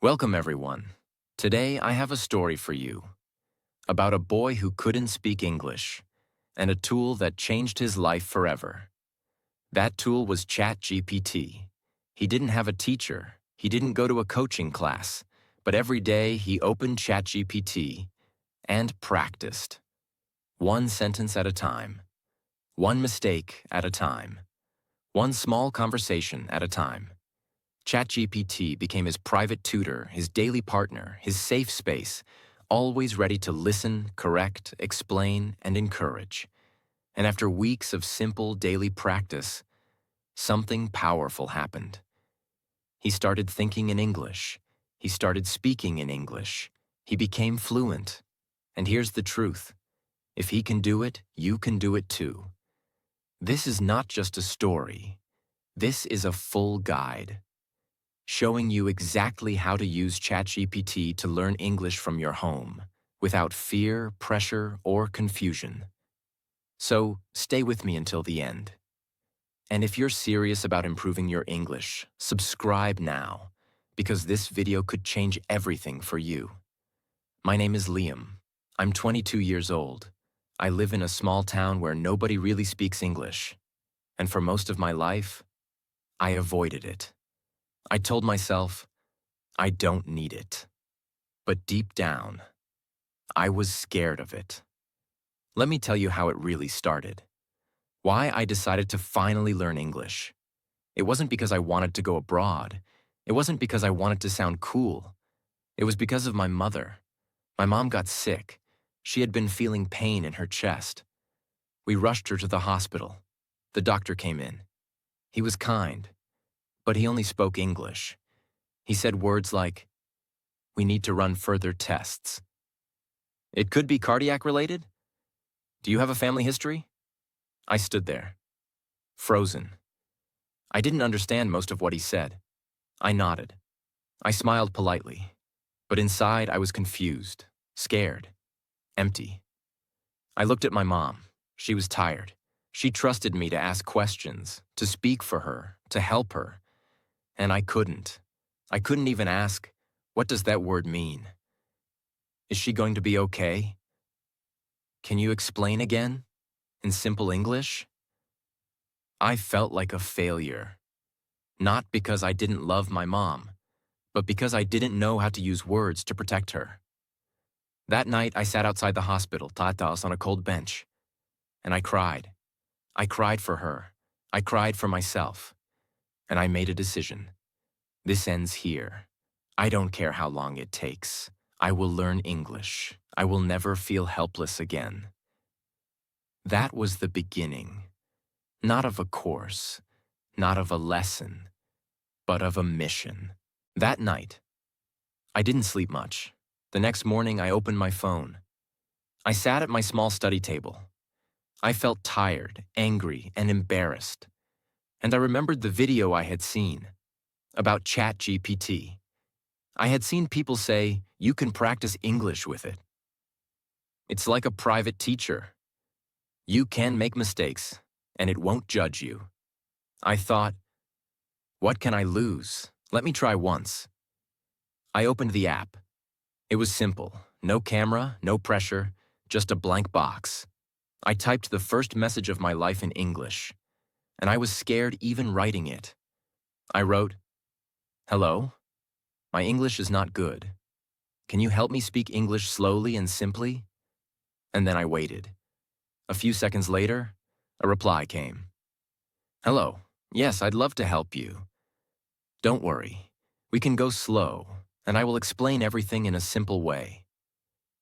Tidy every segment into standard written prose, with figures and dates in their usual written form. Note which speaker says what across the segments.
Speaker 1: Welcome, everyone. Today, I have a story for you about a boy who couldn't speak English and a tool that changed his life forever. That tool was ChatGPT. He didn't have a teacher, he didn't go to a coaching class, but every day he opened ChatGPT and practiced. One sentence at a time, one mistake at a time, one small conversation at a time. ChatGPT became his private tutor, his daily partner, his safe space, always ready to listen, correct, explain, and encourage. And after weeks of simple daily practice, something powerful happened. He started thinking in English. He started speaking in English. He became fluent. And here's the truth. If he can do it, you can do it too. This is not just a story. This is a full guide, showing you exactly how to use ChatGPT to learn English from your home, without fear, pressure, or confusion. So, stay with me until the end. And if you're serious about improving your English, subscribe now, because this video could change everything for you. My name is Liam. I'm 22 years old. I live in a small town where nobody really speaks English. And for most of my life, I avoided it. I told myself, I don't need it. But deep down, I was scared of it. Let me tell you how it really started. Why I decided to finally learn English. It wasn't because I wanted to go abroad. It wasn't because I wanted to sound cool. It was because of my mother. My mom got sick. She had been feeling pain in her chest. We rushed her to the hospital. The doctor came in. He was kind, but he only spoke English. He said words like, "We need to run further tests." It could be cardiac related? Do you have a family history? I stood there, frozen. I didn't understand most of what he said. I nodded. I smiled politely. But inside, I was confused, scared, empty. I looked at my mom. She was tired. She trusted me to ask questions, to speak for her, to help her. And I couldn't. I couldn't even ask, what does that word mean? Is she going to be okay? Can you explain again? In simple English? I felt like a failure. Not because I didn't love my mom, but because I didn't know how to use words to protect her. That night, I sat outside the hospital, tatas, on a cold bench, and I cried. I cried for her. I cried for myself. And I made a decision. This ends here. I don't care how long it takes. I will learn English. I will never feel helpless again. That was the beginning. Not of a course, not of a lesson, but of a mission. That night, I didn't sleep much. The next morning, I opened my phone. I sat at my small study table. I felt tired, angry, and embarrassed. And I remembered the video I had seen about ChatGPT. I had seen people say, you can practice English with it. It's like a private teacher. You can make mistakes, and it won't judge you. I thought, what can I lose? Let me try once. I opened the app. It was simple. No camera, no pressure, just a blank box. I typed the first message of my life in English, and I was scared even writing it. I wrote, "Hello, my English is not good. Can you help me speak English slowly and simply?" And then I waited. A few seconds later, a reply came. "Hello, yes, I'd love to help you. Don't worry, we can go slow, and I will explain everything in a simple way.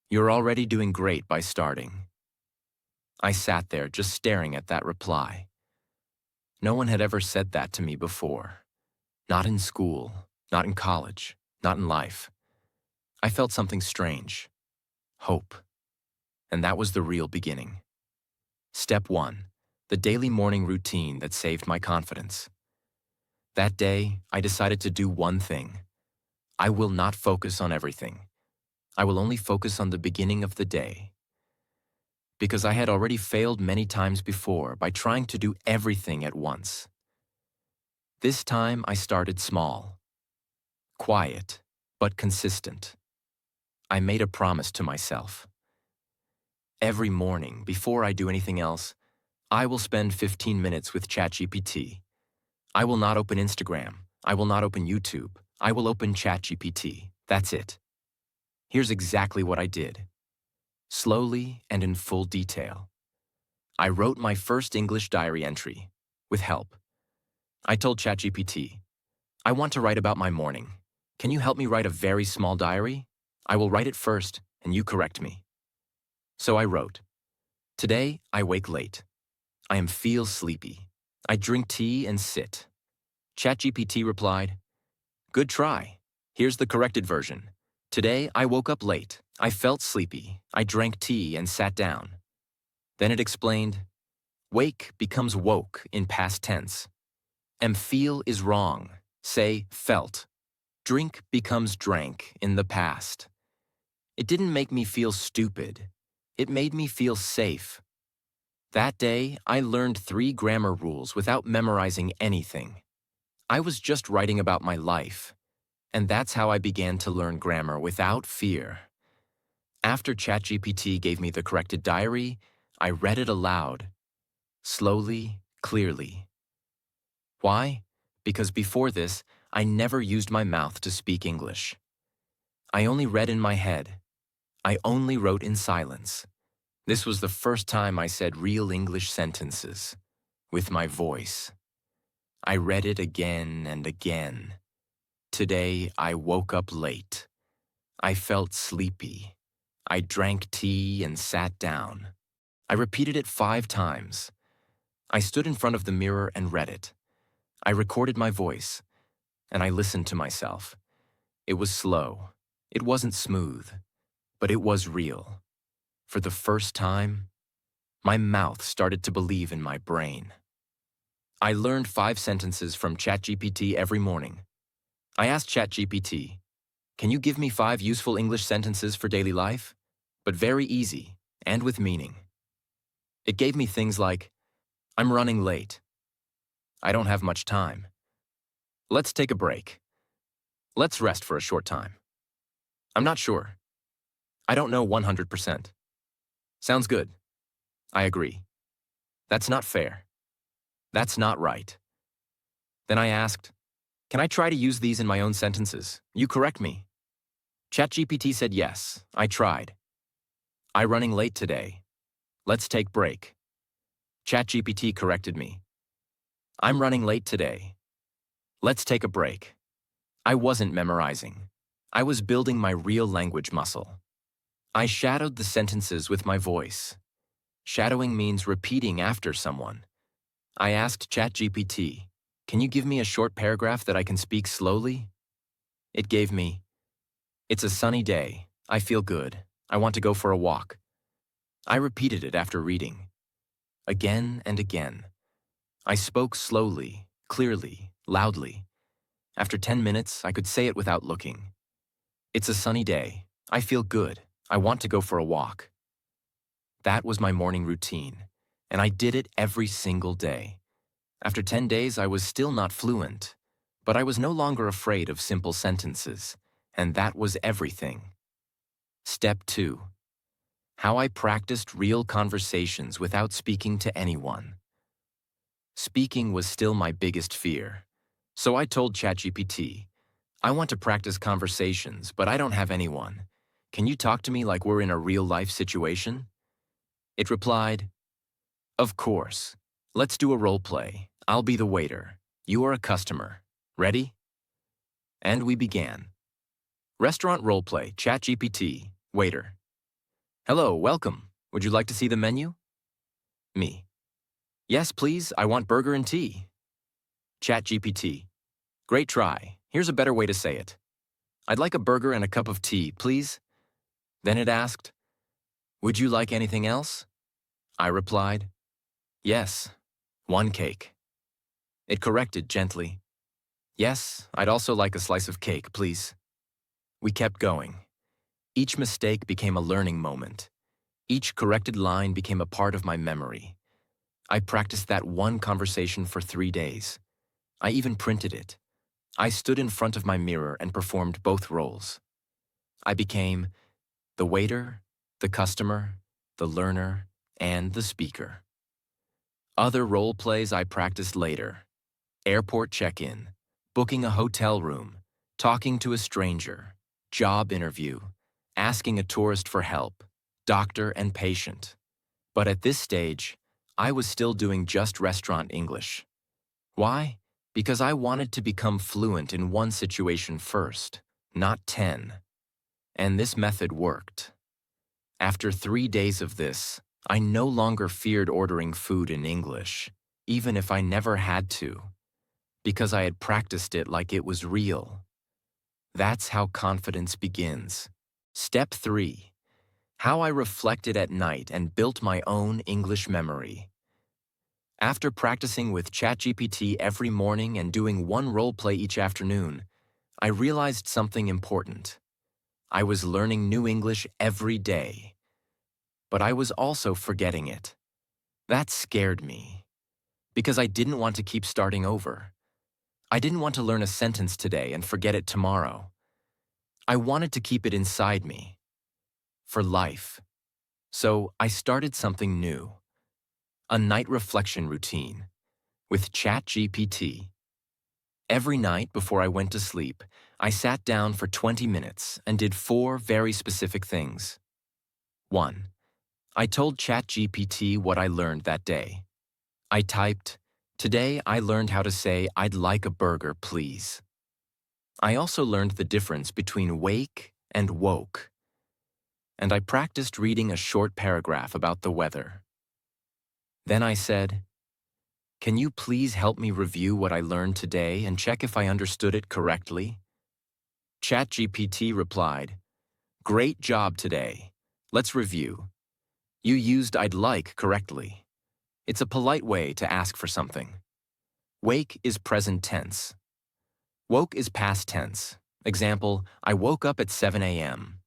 Speaker 1: You're already doing great by starting." I sat there just staring at that reply. No one had ever said that to me before. Not in school, not in college, not in life. I felt something strange. Hope. And that was the real beginning. Step 1. The daily morning routine that saved my confidence. That day, I decided to do one thing. I will not focus on everything. I will only focus on the beginning of the day. Because I had already failed many times before by trying to do everything at once. This time, I started small. Quiet, but consistent. I made a promise to myself. Every morning, before I do anything else, I will spend 15 minutes with ChatGPT. I will not open Instagram. I will not open YouTube. I will open ChatGPT. That's it. Here's exactly what I did. Slowly and in full detail. I wrote my first English diary entry, with help. I told ChatGPT, I want to write about my morning. Can you help me write a very small diary? I will write it first, and you correct me. So I wrote, Today, I wake late. I feel sleepy. I drink tea and sit. ChatGPT replied, Good try. Here's the corrected version. Today, I woke up late. I felt sleepy. I drank tea and sat down. Then it explained, Wake becomes woke in past tense. Feel is wrong. Say felt. Drink becomes drank in the past. It didn't make me feel stupid. It made me feel safe. That day, I learned 3 grammar rules without memorizing anything. I was just writing about my life. And that's how I began to learn grammar without fear. After ChatGPT gave me the corrected diary, I read it aloud. Slowly, clearly. Why? Because before this, I never used my mouth to speak English. I only read in my head. I only wrote in silence. This was the first time I said real English sentences, with my voice. I read it again and again. Today, I woke up late. I felt sleepy. I drank tea and sat down. I repeated it 5 times. I stood in front of the mirror and read it. I recorded my voice, and I listened to myself. It was slow. It wasn't smooth, but it was real. For the first time, my mouth started to believe in my brain. I learned 5 sentences from ChatGPT every morning. I asked ChatGPT, Can you give me 5 useful English sentences for daily life? But very easy and with meaning. It gave me things like, I'm running late. I don't have much time. Let's take a break. Let's rest for a short time. I'm not sure. I don't know 100%. Sounds good. I agree. That's not fair. That's not right. Then I asked, Can I try to use these in my own sentences? You correct me. ChatGPT said yes, I tried. I running late today. Let's take break. ChatGPT corrected me. I'm running late today. Let's take a break. I wasn't memorizing. I was building my real language muscle. I shadowed the sentences with my voice. Shadowing means repeating after someone. I asked ChatGPT, Can you give me a short paragraph that I can speak slowly? It gave me, It's a sunny day. I feel good. I want to go for a walk. I repeated it after reading. Again and again. I spoke slowly, clearly, loudly. After 10 minutes, I could say it without looking. It's a sunny day. I feel good. I want to go for a walk. That was my morning routine, and I did it every single day. After 10 days, I was still not fluent, but I was no longer afraid of simple sentences, and that was everything. Step 2. How I practiced real conversations without speaking to anyone. Speaking was still my biggest fear, so I told ChatGPT, I want to practice conversations, but I don't have anyone. Can you talk to me like we're in a real-life situation? It replied, Of course. Let's do a role play. I'll be the waiter. You are a customer. Ready? And we began. Restaurant role play, ChatGPT, waiter. Hello, welcome. Would you like to see the menu? Me. Yes, please. I want burger and tea. ChatGPT. Great try. Here's a better way to say it. I'd like a burger and a cup of tea, please. Then it asked, Would you like anything else? I replied, Yes, 1 cake. It corrected gently. Yes, I'd also like a slice of cake, please. We kept going. Each mistake became a learning moment. Each corrected line became a part of my memory. I practiced that one conversation for 3 days. I even printed it. I stood in front of my mirror and performed both roles. I became the waiter, the customer, the learner, and the speaker. Other role plays I practiced later: airport check-in, booking a hotel room, talking to a stranger, job interview, asking a tourist for help, doctor and patient. But at this stage, I was still doing just restaurant English. Why? Because I wanted to become fluent in one situation first, not 10. And this method worked. After 3 days of this, I no longer feared ordering food in English, even if I never had to, because I had practiced it like it was real. That's how confidence begins. Step 3. How I reflected at night and built my own English memory. After practicing with ChatGPT every morning and doing one role play each afternoon, I realized something important. I was learning new English every day, but I was also forgetting it. That scared me, because I didn't want to keep starting over. I didn't want to learn a sentence today and forget it tomorrow. I wanted to keep it inside me, for life. So I started something new, a night reflection routine, with ChatGPT. Every night before I went to sleep, I sat down for 20 minutes and did 4 very specific things. 1. I told ChatGPT what I learned that day. I typed, "Today I learned how to say I'd like a burger, please." I also learned the difference between wake and woke. And I practiced reading a short paragraph about the weather. Then I said, "Can you please help me review what I learned today and check if I understood it correctly?" ChatGPT replied, "Great job today. Let's review. You used 'I'd like' correctly. It's a polite way to ask for something. Wake is present tense. Woke is past tense. Example, I woke up at 7 a.m.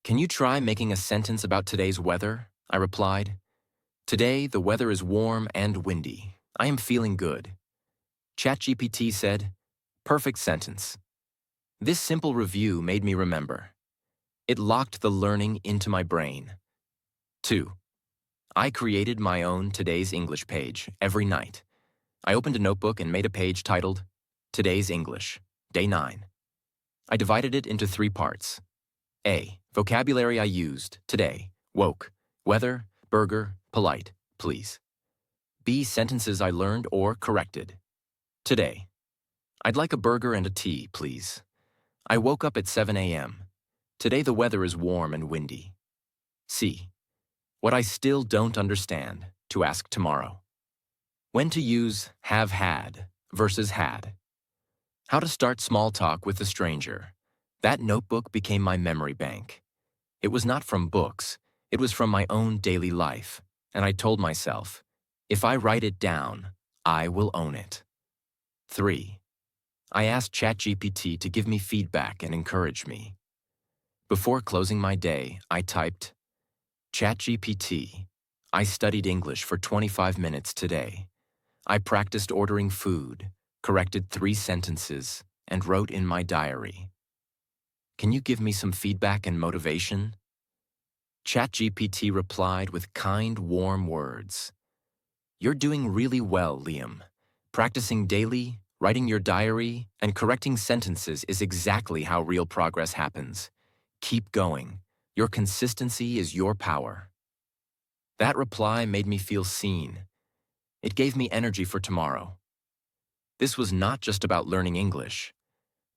Speaker 1: Can you try making a sentence about today's weather?" I replied. "Today, the weather is warm and windy. I am feeling good." ChatGPT said, "Perfect sentence." This simple review made me remember. It locked the learning into my brain. 2. I created my own Today's English page every night. I opened a notebook and made a page titled Today's English, Day 9. I divided it into 3 parts. A. Vocabulary I used today: woke, weather, burger, polite, please. B. Sentences I learned or corrected. Today, I'd like a burger and a tea, please. I woke up at 7 a.m. Today the weather is warm and windy. C. What I still don't understand, to ask tomorrow. When to use have had versus had. How to start small talk with a stranger. That notebook became my memory bank. It was not from books, it was from my own daily life, and I told myself, if I write it down, I will own it. 3. I asked ChatGPT to give me feedback and encourage me. Before closing my day, I typed, "ChatGPT, I studied English for 25 minutes today. I practiced ordering food, corrected 3 sentences, and wrote in my diary. Can you give me some feedback and motivation?" ChatGPT replied with kind, warm words. "You're doing really well, Liam. Practicing daily, writing your diary, and correcting sentences is exactly how real progress happens. Keep going. Your consistency is your power." That reply made me feel seen. It gave me energy for tomorrow. This was not just about learning English.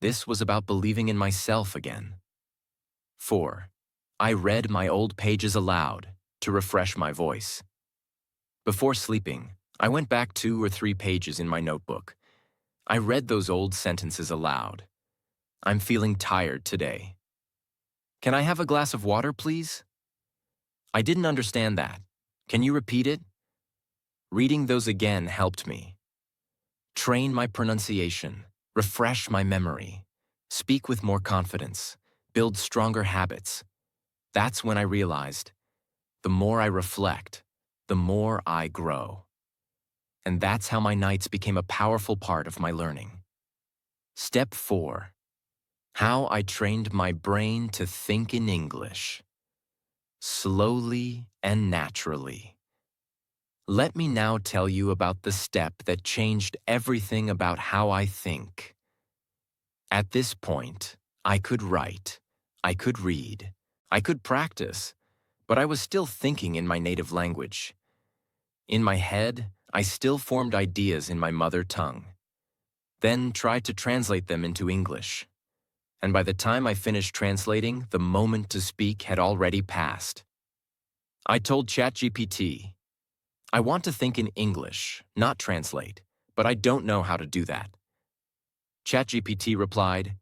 Speaker 1: This was about believing in myself again. 4. I read my old pages aloud to refresh my voice. Before sleeping, I went back 2 or 3 pages in my notebook. I read those old sentences aloud. I'm feeling tired today. Can I have a glass of water, please? I didn't understand that. Can you repeat it? Reading those again helped me. Train my pronunciation, refresh my memory, speak with more confidence, build stronger habits. That's when I realized, the more I reflect, the more I grow. And that's how my nights became a powerful part of my learning. Step 4. How I trained my brain to think in English. Slowly and naturally. Let me now tell you about the step that changed everything about how I think. At this point, I could write, I could read, I could practice, but I was still thinking in my native language. In my head, I still formed ideas in my mother tongue, then tried to translate them into English. And by the time I finished translating, the moment to speak had already passed. I told ChatGPT, I want to think in English, not translate, but I don't know how to do that. ChatGPT replied,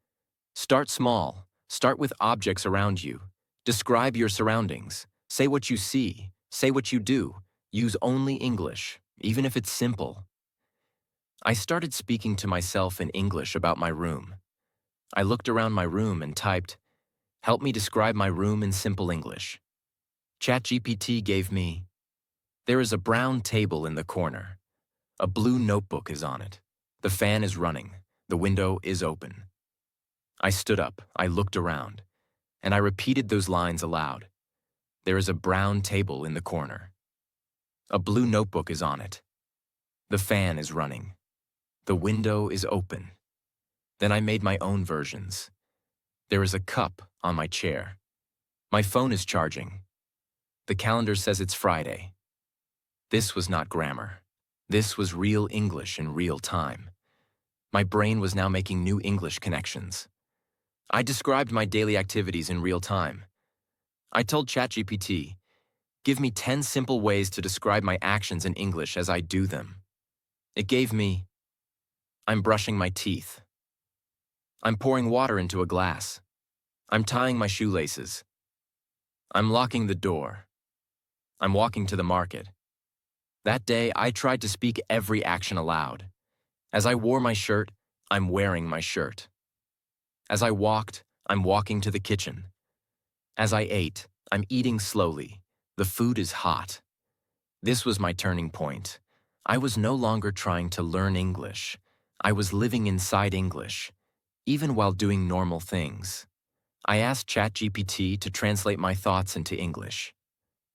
Speaker 1: start small, start with objects around you. Describe your surroundings, say what you see, say what you do, use only English, even if it's simple. I started speaking to myself in English about my room. I looked around my room and typed, help me describe my room in simple English. ChatGPT gave me, there is a brown table in the corner. A blue notebook is on it. The fan is running. The window is open. I stood up, I looked around, and I repeated those lines aloud. There is a brown table in the corner. A blue notebook is on it. The fan is running. The window is open. Then I made my own versions. There is a cup on my chair. My phone is charging. The calendar says it's Friday. This was not grammar. This was real English in real time. My brain was now making new English connections. I described my daily activities in real time. I told ChatGPT, give me 10 simple ways to describe my actions in English as I do them. It gave me, I'm brushing my teeth. I'm pouring water into a glass. I'm tying my shoelaces. I'm locking the door. I'm walking to the market. That day, I tried to speak every action aloud. As I wore my shirt, I'm wearing my shirt. As I walked, I'm walking to the kitchen. As I ate, I'm eating slowly. The food is hot. This was my turning point. I was no longer trying to learn English. I was living inside English, even while doing normal things. I asked ChatGPT to translate my thoughts into English.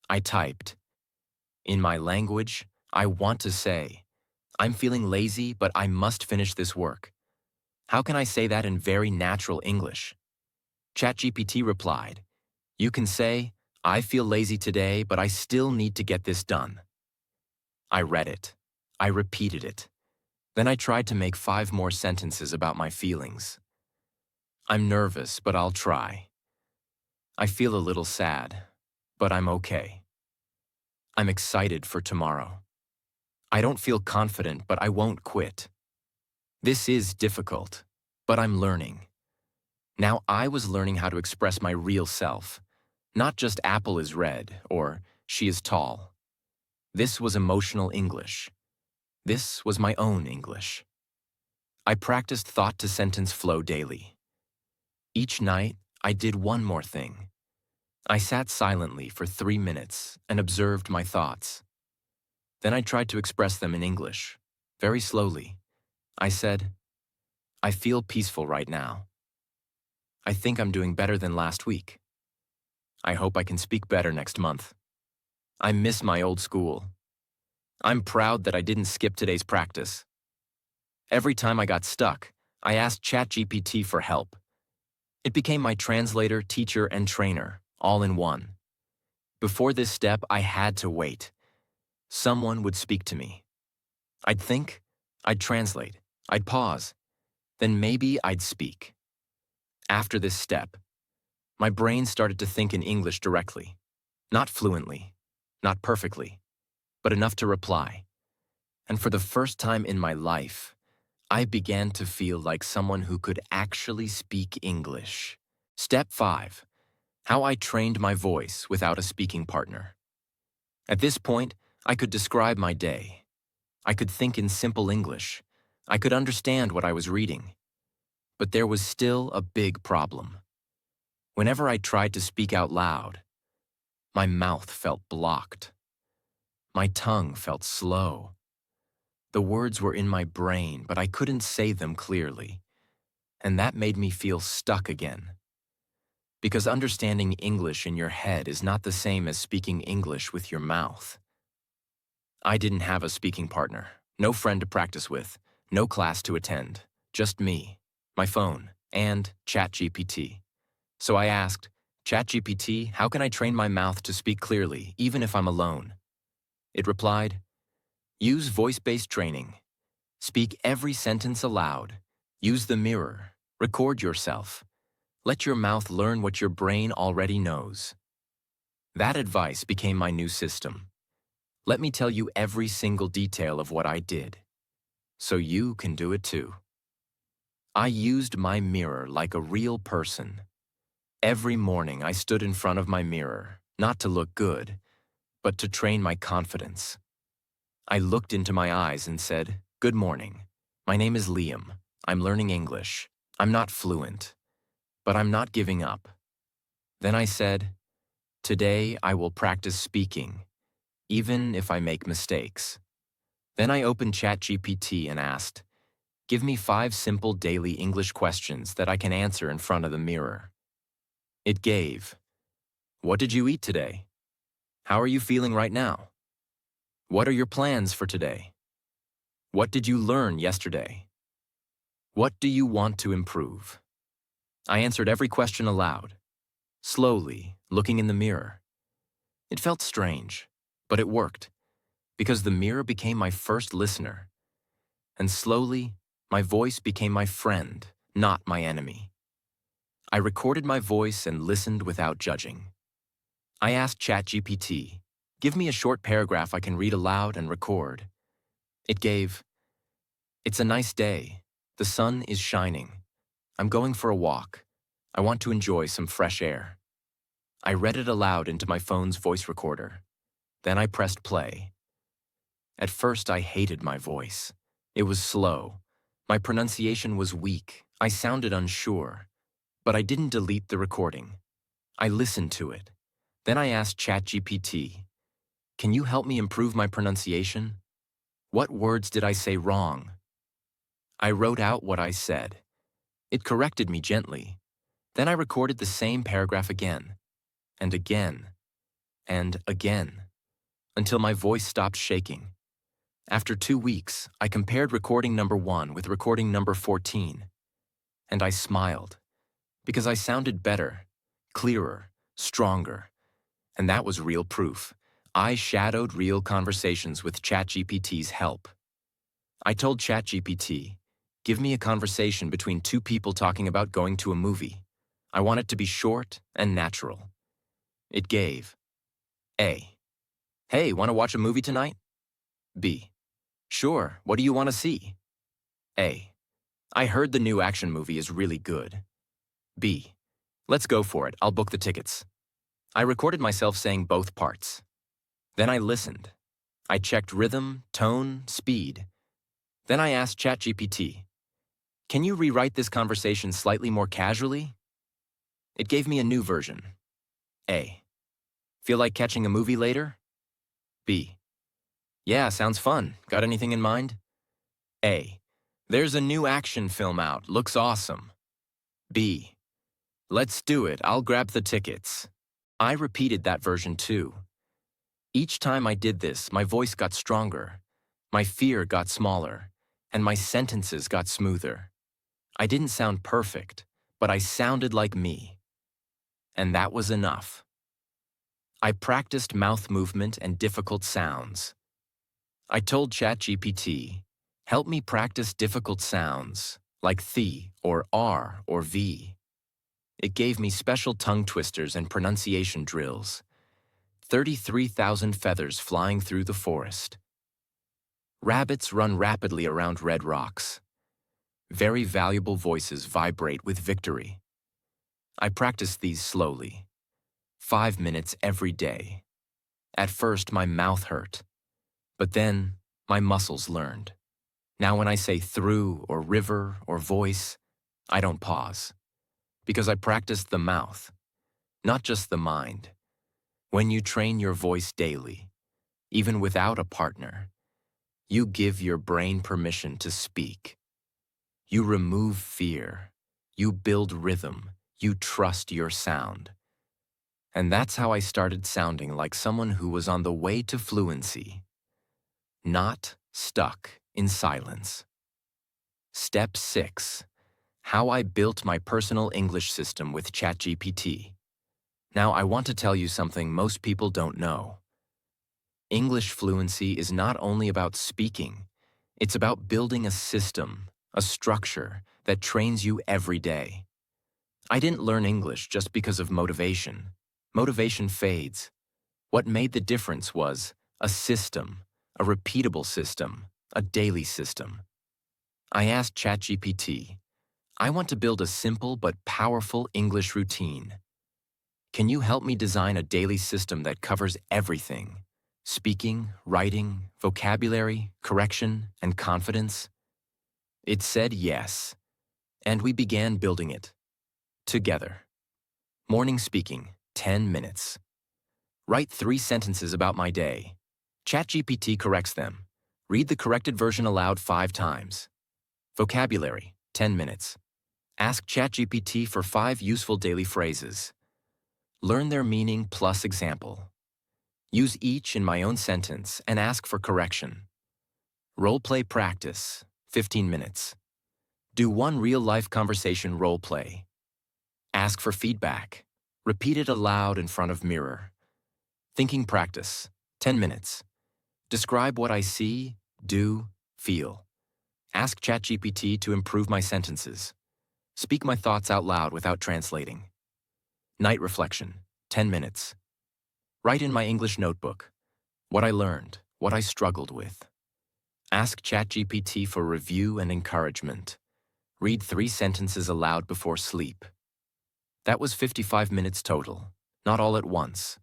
Speaker 1: I typed, in my language, I want to say, I'm feeling lazy, but I must finish this work. How can I say that in very natural English? ChatGPT replied, you can say, I feel lazy today, but I still need to get this done. I read it. I repeated it. Then I tried to make 5 more sentences about my feelings. I'm nervous, but I'll try. I feel a little sad, but I'm okay. I'm excited for tomorrow. I don't feel confident, but I won't quit. This is difficult, but I'm learning. Now I was learning how to express my real self, not just apple is red or she is tall. This was emotional English. This was my own English. I practiced thought-to-sentence flow daily. Each night, I did one more thing. I sat silently for 3 minutes and observed my thoughts. Then I tried to express them in English, very slowly. I said, I feel peaceful right now. I think I'm doing better than last week. I hope I can speak better next month. I miss my old school. I'm proud that I didn't skip today's practice. Every time I got stuck, I asked ChatGPT for help. It became my translator, teacher, and trainer, all in one. Before this step, I had to wait. Someone would speak to me. I'd think, I'd translate, I'd pause, then maybe I'd speak. After this step, my brain started to think in English directly, not fluently, not perfectly, but enough to reply. And for the first time in my life, I began to feel like someone who could actually speak English. Step 5. How I trained my voice without a speaking partner. At this point, I could describe my day. I could think in simple English. I could understand what I was reading. But there was still a big problem. Whenever I tried to speak out loud, my mouth felt blocked. My tongue felt slow. The words were in my brain, but I couldn't say them clearly. and that made me feel stuck again. Because understanding English in your head is not the same as speaking English with your mouth. I didn't have a speaking partner, no friend to practice with, no class to attend, just me, my phone, and ChatGPT. So I asked, ChatGPT, how can I train my mouth to speak clearly, even if I'm alone? It replied, use voice-based training. Speak every sentence aloud. Use the mirror. Record yourself. Let your mouth learn what your brain already knows. That advice became my new system. Let me tell you every single detail of what I did, so you can do it too. I used my mirror like a real person. Every morning I stood in front of my mirror, not to look good, but to train my confidence. I looked into my eyes and said, good morning. My name is Liam. I'm learning English. I'm not fluent, but I'm not giving up. Then I said, today I will practice speaking, even if I make mistakes. Then I opened ChatGPT and asked, give me 5 simple daily English questions that I can answer in front of the mirror. It gave, what did you eat today? How are you feeling right now? What are your plans for today? What did you learn yesterday? What do you want to improve? I answered every question aloud, slowly, looking in the mirror. It felt strange, but it worked, because the mirror became my first listener. And slowly, my voice became my friend, not my enemy. I recorded my voice and listened without judging. I asked ChatGPT, give me a short paragraph I can read aloud and record. It gave, it's a nice day. The sun is shining. I'm going for a walk. I want to enjoy some fresh air. I read it aloud into my phone's voice recorder. Then I pressed play. At first, I hated my voice. It was slow. My pronunciation was weak. I sounded unsure. But I didn't delete the recording. I listened to it. Then I asked ChatGPT, can you help me improve my pronunciation? What words did I say wrong? I wrote out what I said. It corrected me gently. Then I recorded the same paragraph again, and again, and again, until my voice stopped shaking. After 2 weeks, I compared recording number 1 with recording number 14, and I smiled, because I sounded better, clearer, stronger, and that was real proof. I shadowed real conversations with ChatGPT's help. I told ChatGPT, give me a conversation between 2 people talking about going to a movie. I want it to be short and natural. It gave, A, hey, want to watch a movie tonight? B, sure, what do you want to see? A, I heard the new action movie is really good. B, let's go for it, I'll book the tickets. I recorded myself saying both parts. Then I listened. I checked rhythm, tone, speed. Then I asked ChatGPT, can you rewrite this conversation slightly more casually? It gave me a new version. A, feel like catching a movie later? B, yeah, sounds fun. Got anything in mind? A, there's a new action film out. Looks awesome. B, let's do it. I'll grab the tickets. I repeated that version too. Each time I did this, my voice got stronger, my fear got smaller, and my sentences got smoother. I didn't sound perfect, but I sounded like me. And that was enough. I practiced mouth movement and difficult sounds. I told ChatGPT, help me practice difficult sounds, like th or r or v. It gave me special tongue twisters and pronunciation drills. 33,000 feathers flying through the forest. Rabbits run rapidly around red rocks. Very valuable voices vibrate with victory. I practiced these slowly, 5 minutes every day. At first, my mouth hurt, but then my muscles learned. Now when I say through or river or voice, I don't pause, because I practiced the mouth, not just the mind. When you train your voice daily, even without a partner, you give your brain permission to speak. You remove fear. You build rhythm. You trust your sound. And that's how I started sounding like someone who was on the way to fluency, not stuck in silence. Step 6. How I built my personal English system with ChatGPT. Now, I want to tell you something most people don't know. English fluency is not only about speaking, it's about building a system, a structure that trains you every day. I didn't learn English just because of motivation. Motivation fades. What made the difference was a system, a repeatable system, a daily system. I asked ChatGPT, I want to build a simple but powerful English routine. Can you help me design a daily system that covers everything? Speaking, writing, vocabulary, correction, and confidence? It said yes, and we began building it. Together. Morning speaking, 10 minutes. Write 3 sentences about my day. ChatGPT corrects them. Read the corrected version aloud 5 times. Vocabulary, 10 minutes. Ask ChatGPT for 5 useful daily phrases. Learn their meaning plus example. Use each in my own sentence and ask for correction. Role-play practice, 15 minutes. Do 1 real-life conversation role-play. Ask for feedback. Repeat it aloud in front of mirror. Thinking practice, 10 minutes. Describe what I see, do, feel. Ask ChatGPT to improve my sentences. Speak my thoughts out loud without translating. Night reflection, 10 minutes. Write in my English notebook what I learned, what I struggled with. Ask ChatGPT for review and encouragement. Read 3 sentences aloud before sleep. That was 55 minutes total, not all at once.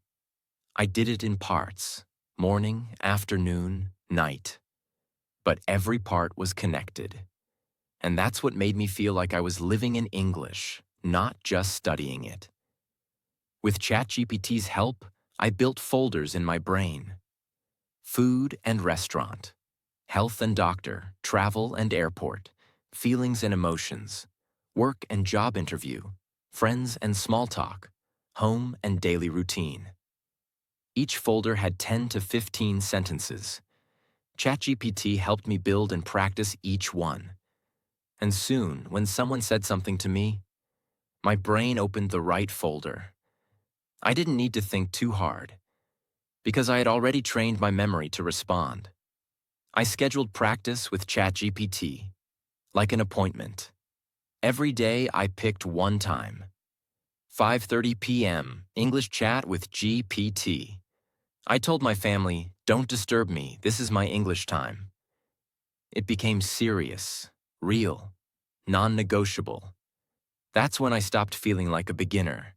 Speaker 1: I did it in parts, morning, afternoon, night. But every part was connected. And that's what made me feel like I was living in English, not just studying it. With ChatGPT's help, I built folders in my brain. Food and restaurant, health and doctor, travel and airport, feelings and emotions, work and job interview, friends and small talk, home and daily routine. Each folder had 10 to 15 sentences. ChatGPT helped me build and practice each one. And soon, when someone said something to me, my brain opened the right folder. I didn't need to think too hard, because I had already trained my memory to respond. I scheduled practice with ChatGPT, like an appointment. Every day I picked one time. 5:30 p.m., English chat with GPT. I told my family, don't disturb me, this is my English time. It became serious, real, non-negotiable. That's when I stopped feeling like a beginner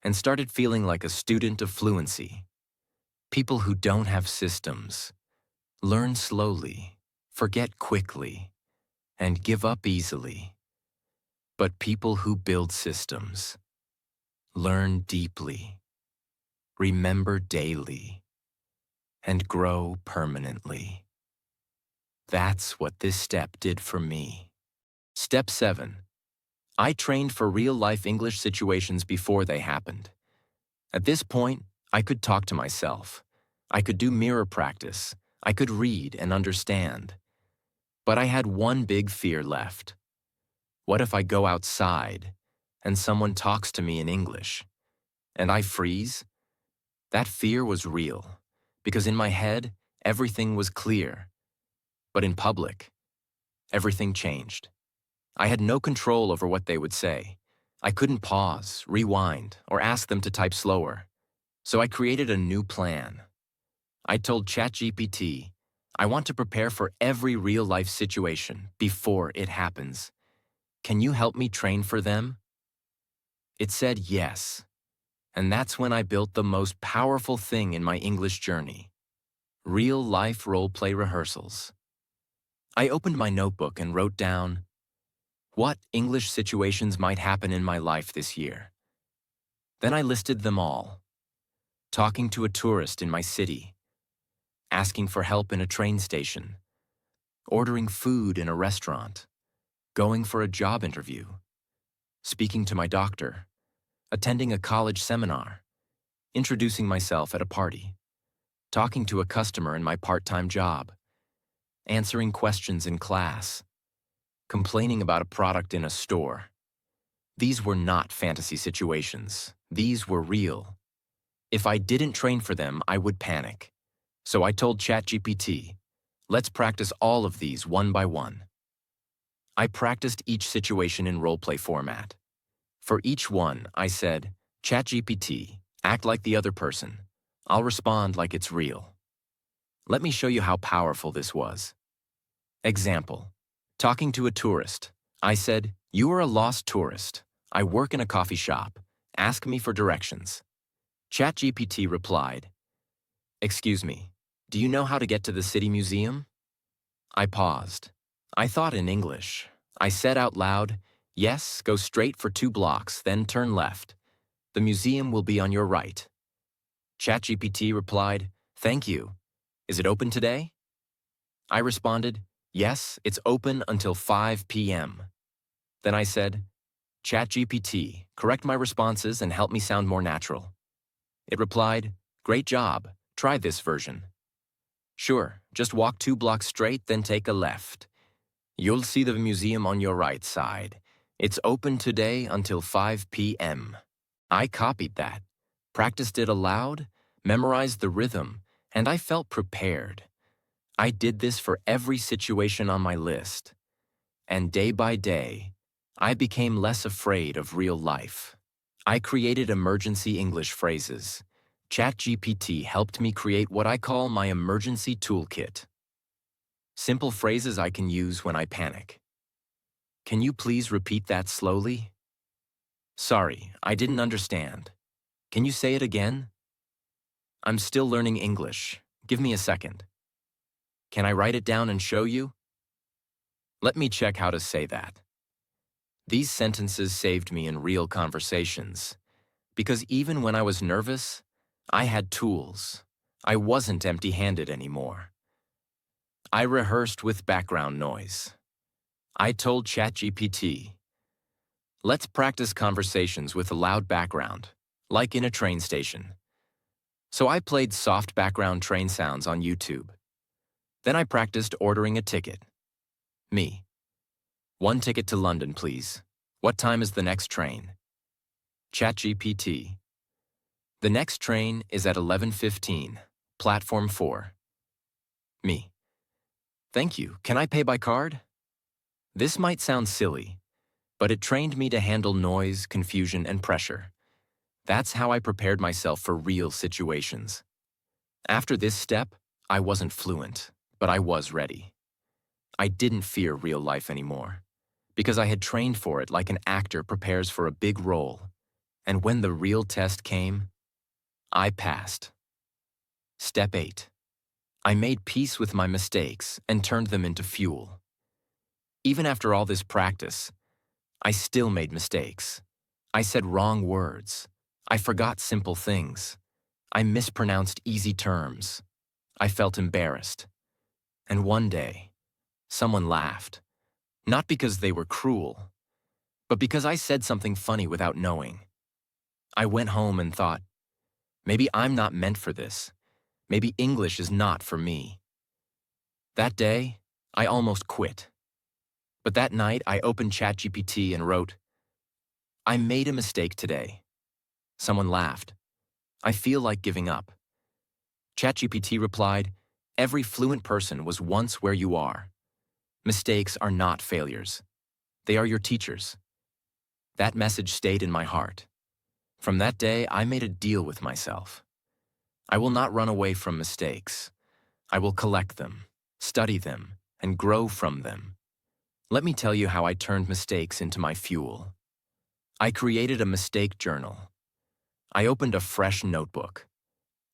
Speaker 1: and started feeling like a student of fluency. People who don't have systems learn slowly, forget quickly, and give up easily. But people who build systems learn deeply, remember daily, and grow permanently. That's what this step did for me. Step 7. I trained for real-life English situations before they happened. At this point, I could talk to myself. I could do mirror practice. I could read and understand. But I had one big fear left. What if I go outside and someone talks to me in English and I freeze? That fear was real, because in my head, everything was clear. But in public, everything changed. I had no control over what they would say. I couldn't pause, rewind, or ask them to type slower. So I created a new plan. I told ChatGPT, I want to prepare for every real-life situation before it happens. Can you help me train for them? It said yes. And that's when I built the most powerful thing in my English journey: real-life role-play rehearsals. I opened my notebook and wrote down, what English situations might happen in my life this year? Then I listed them all. Talking to a tourist in my city, asking for help in a train station, ordering food in a restaurant, going for a job interview, speaking to my doctor, attending a college seminar, introducing myself at a party, talking to a customer in my part-time job, answering questions in class, complaining about a product in a store. These were not fantasy situations. These were real. If I didn't train for them, I would panic. So I told ChatGPT, let's practice all of these one by one. I practiced each situation in role-play format. For each one, I said, ChatGPT, act like the other person. I'll respond like it's real. Let me show you how powerful this was. Example, talking to a tourist. I said, you are a lost tourist. I work in a coffee shop. Ask me for directions. ChatGPT replied, excuse me, do you know how to get to the city museum? I paused. I thought in English. I said out loud, yes, go straight for 2 blocks, then turn left. The museum will be on your right. ChatGPT replied, thank you. Is it open today? I responded, yes, it's open until 5 p.m. Then I said, ChatGPT, correct my responses and help me sound more natural. It replied, great job, try this version. Sure, just walk 2 blocks straight, then take a left. You'll see the museum on your right side. It's open today until 5 p.m. I copied that, practiced it aloud, memorized the rhythm, and I felt prepared. I did this for every situation on my list. And day by day, I became less afraid of real life. I created emergency English phrases. ChatGPT helped me create what I call my emergency toolkit. Simple phrases I can use when I panic. Can you please repeat that slowly? Sorry, I didn't understand. Can you say it again? I'm still learning English. Give me a second. Can I write it down and show you? Let me check how to say that. These sentences saved me in real conversations, because even when I was nervous, I had tools. I wasn't empty-handed anymore. I rehearsed with background noise. I told ChatGPT, let's practice conversations with a loud background, like in a train station. So I played soft background train sounds on YouTube. Then I practiced ordering a ticket. Me. 1 ticket to London, please. What time is the next train? ChatGPT. The next train is at 11:15, platform 4. Me. Thank you. Can I pay by card? This might sound silly, but it trained me to handle noise, confusion, and pressure. That's how I prepared myself for real situations. After this step, I wasn't fluent, but I was ready. I didn't fear real life anymore, because I had trained for it like an actor prepares for a big role. And when the real test came, I passed. Step 8. I made peace with my mistakes and turned them into fuel. Even after all this practice, I still made mistakes. I said wrong words. I forgot simple things. I mispronounced easy terms. I felt embarrassed. And one day, someone laughed. Not because they were cruel, but because I said something funny without knowing. I went home and thought, maybe I'm not meant for this. Maybe English is not for me. That day, I almost quit. But that night, I opened ChatGPT and wrote, I made a mistake today. Someone laughed. I feel like giving up. ChatGPT replied, every fluent person was once where you are. Mistakes are not failures. They are your teachers. That message stayed in my heart. From that day, I made a deal with myself. I will not run away from mistakes. I will collect them, study them, and grow from them. Let me tell you how I turned mistakes into my fuel. I created a mistake journal. I opened a fresh notebook.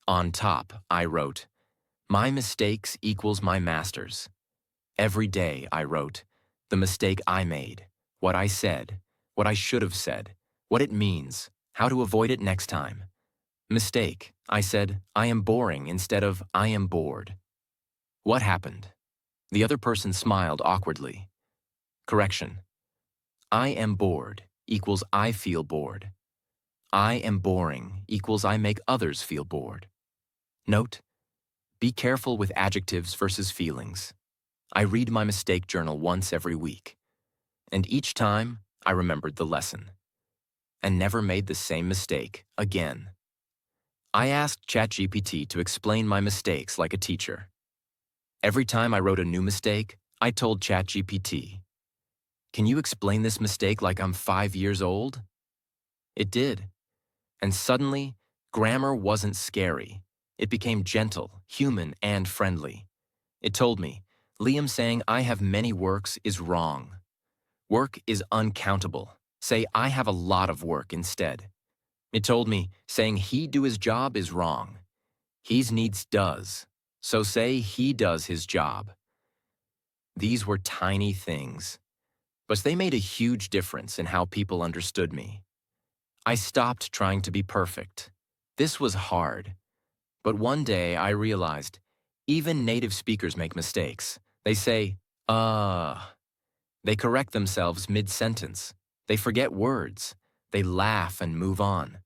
Speaker 1: On top, I wrote, my mistakes equals my masters. Every day, I wrote, the mistake I made, what I said, what I should have said, what it means, how to avoid it next time. Mistake, I said, I am boring instead of I am bored. What happened? The other person smiled awkwardly. Correction. I am bored. equals I feel bored. I am boring equals I make others feel bored. Note, be careful with adjectives versus feelings. I read my mistake journal once every week, and each time I remembered the lesson and never made the same mistake again. I asked ChatGPT to explain my mistakes like a teacher. Every time I wrote a new mistake, I told ChatGPT, "Can you explain this mistake like I'm 5 years old?" It did. And suddenly, grammar wasn't scary. It became gentle, human, and friendly. It told me, Liam saying I have many works is wrong. Work is uncountable. Say I have a lot of work instead. It told me saying he do his job is wrong. He's needs does. So say he does his job. These were tiny things, but they made a huge difference in how people understood me. I stopped trying to be perfect. This was hard. But one day I realized, even native speakers make mistakes. They say, They correct themselves mid-sentence. They forget words. They laugh and move on.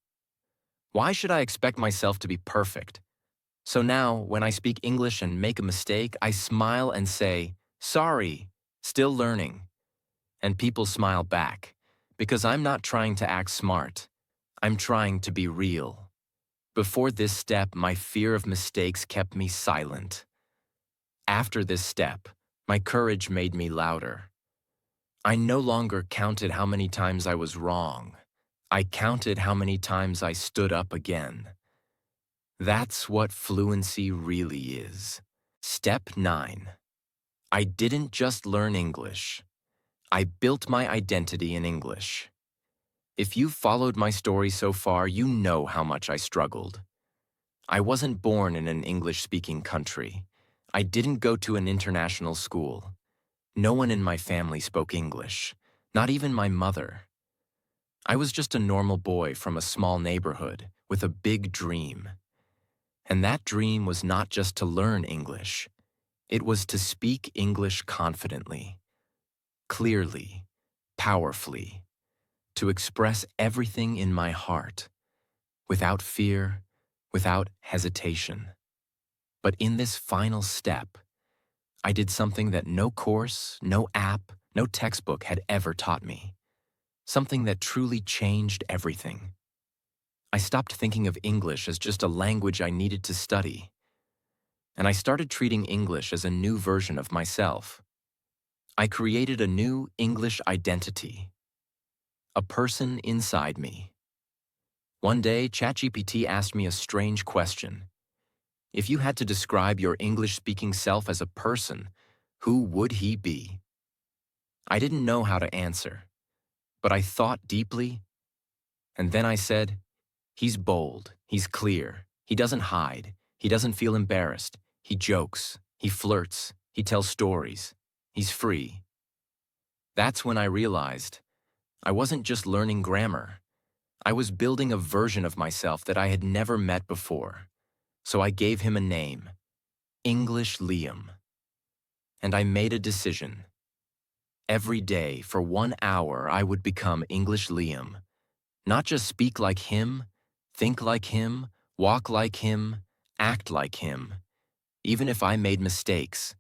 Speaker 1: Why should I expect myself to be perfect? So now, when I speak English and make a mistake, I smile and say, "Sorry, still learning." And people smile back, because I'm not trying to act smart. I'm trying to be real. Before this step, my fear of mistakes kept me silent. After this step, my courage made me louder. I no longer counted how many times I was wrong. I counted how many times I stood up again. That's what fluency really is. Step 9. I didn't just learn English. I built my identity in English. If you've followed my story so far, you know how much I struggled. I wasn't born in an English-speaking country. I didn't go to an international school. No one in my family spoke English, not even my mother. I was just a normal boy from a small neighborhood with a big dream. And that dream was not just to learn English. It was to speak English confidently, clearly, powerfully, to express everything in my heart, without fear, without hesitation. But in this final step, I did something that no course, no app, no textbook had ever taught me. Something that truly changed everything. I stopped thinking of English as just a language I needed to study. And I started treating English as a new version of myself. I created a new English identity. A person inside me. One day, ChatGPT asked me a strange question. If you had to describe your English-speaking self as a person, who would he be? I didn't know how to answer, but I thought deeply, and then I said, he's bold, he's clear, he doesn't hide, he doesn't feel embarrassed, he jokes, he flirts, he tells stories, he's free. That's when I realized I wasn't just learning grammar. I was building a version of myself that I had never met before. So I gave him a name, English Liam. And I made a decision. Every day, for 1 hour, I would become English Liam. Not just speak like him, think like him, walk like him, act like him. Even if I made mistakes,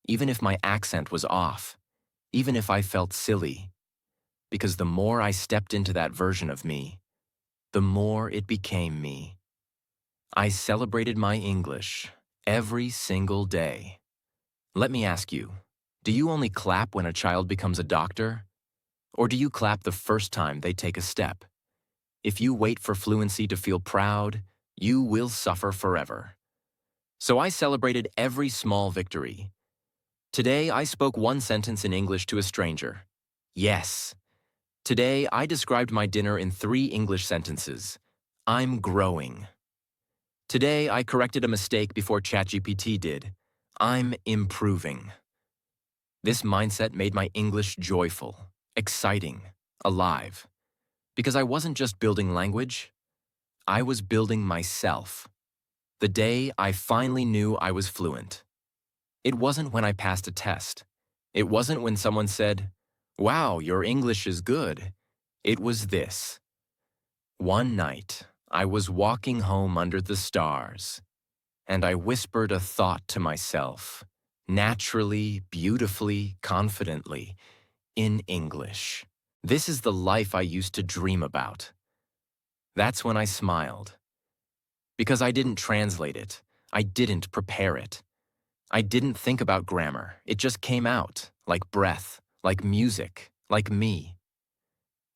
Speaker 1: even if my accent was off, even if I felt silly. Because the more I stepped into that version of me, the more it became me. I celebrated my English every single day. Let me ask you, do you only clap when a child becomes a doctor? Or do you clap the first time they take a step? If you wait for fluency to feel proud, you will suffer forever. So I celebrated every small victory. Today, I spoke one sentence in English to a stranger. Yes. Today, I described my dinner in 3 English sentences. I'm growing. Today, I corrected a mistake before ChatGPT did. I'm improving. This mindset made my English joyful, exciting, alive. Because I wasn't just building language, I was building myself. The day I finally knew I was fluent. It wasn't when I passed a test. It wasn't when someone said, "Wow, your English is good." It was this. One night, I was walking home under the stars, and I whispered a thought to myself, naturally, beautifully, confidently, in English. This is the life I used to dream about. That's when I smiled. Because I didn't translate it. I didn't prepare it. I didn't think about grammar. It just came out, like breath, like music, like me.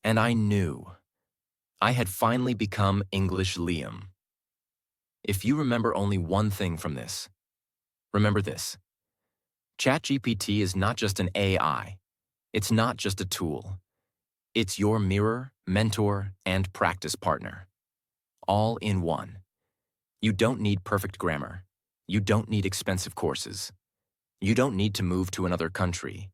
Speaker 1: And I knew. I had finally become English Liam. If you remember only one thing from this, remember this. ChatGPT is not just an AI. It's not just a tool. It's your mirror, mentor, and practice partner. All in one. You don't need perfect grammar. You don't need expensive courses. You don't need to move to another country.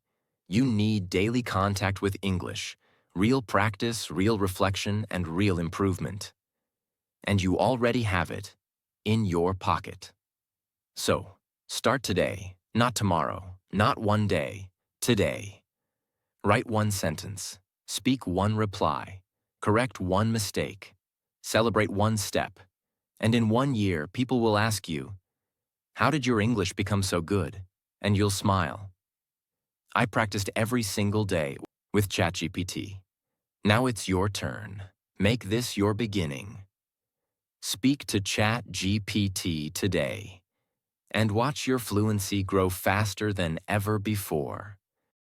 Speaker 1: You need daily contact with English, real practice, real reflection, and real improvement. And you already have it in your pocket. So, start today, not tomorrow, not one day, today. Write one sentence, speak one reply, correct one mistake, celebrate one step, and in 1 year, people will ask you, "How did your English become so good?" And you'll smile. I practiced every single day with ChatGPT. Now it's your turn. Make this your beginning. Speak to ChatGPT today and watch your fluency grow faster than ever before.